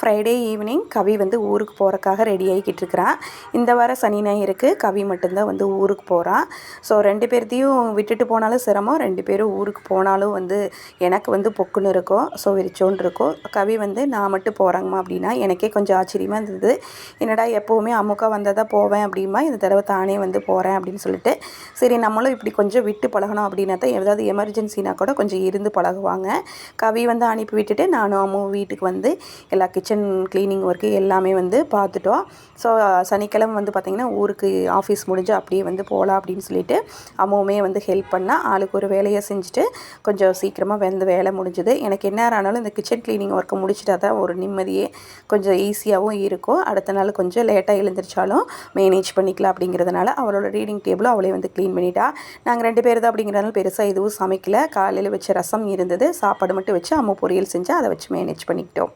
Friday evening கவி வந்து ஊருக்கு போகிறக்காக ready ஆகிக்கிட்டு இருக்கிறான். இந்த வாரம் சனி ஞாயிறுக்கு கவி மட்டும்தான் வந்து ஊருக்கு போகிறான். ஸோ 2 பேர்த்தையும் விட்டுட்டு போனாலும் சிரமம், 2 பேரும் ஊருக்கு போனாலும் வந்து எனக்கு வந்து பொக்குன்னு இருக்கும். ஸோ விரிச்சோன்னு இருக்கும். கவி வந்து நான் மட்டும் போகிறாங்கம்மா அப்படின்னா எனக்கே கொஞ்சம் ஆச்சரியமாக இருந்தது. என்னடா எப்போவுமே அம்முக்கா வந்தால் தான் போவேன் அப்படிமா, இந்த தடவை தானே வந்து போகிறேன் அப்படின்னு சொல்லிட்டு, சரி நம்மளும் இப்படி கொஞ்சம் விட்டு பழகணும் அப்படின்னா தான் ஏதாவது எமர்ஜென்சினா கூட கொஞ்சம் இருந்து பழகுவாங்க. கவி வந்து அனுப்பி விட்டுட்டு நானும் அம்மாவும் வீட்டுக்கு வந்து எல்லா கிச்சன் க்ளீனிங் ஒர்க்கு எல்லாமே வந்து பார்த்துட்டோம். ஸோ சனிக்கிழமை வந்து பார்த்திங்கன்னா ஊருக்கு ஆஃபீஸ் முடிஞ்சு அப்படியே வந்து போகலாம் அப்படின்னு சொல்லிட்டு அம்மாவுமே வந்து ஹெல்ப் பண்ணால் ஆளுக்கு ஒரு வேலையை செஞ்சுட்டு கொஞ்சம் சீக்கிரமாக வந்து வேலை முடிஞ்சுது. எனக்கு என்ன ஆனாலும் இந்த கிச்சன் க்ளீனிங் ஒர்க்கை முடிச்சிட்டா தான் ஒரு நிம்மதியே, கொஞ்சம் ஈஸியாகவும் இருக்கும். அடுத்த நாள் கொஞ்சம் லேட்டாக எழுந்திரிச்சாலும் மேனேஜ் பண்ணிக்கலாம் அப்படிங்கிறதுனால அவளோட ரீடிங் டேபிளும் அவளே வந்து க்ளீன் பண்ணிட்டா. நாங்கள் 2 பேர் தான் அப்படிங்கிறதுனால பெருசாக எதுவும் சமைக்கல. காலையில் வச்ச ரசம் இருந்தது, சாப்பாடு மட்டும் வச்சு அம்மா பொரியல் செஞ்சு அதை வச்சு மேனேஜ் பண்ணிக்கிட்டோம்.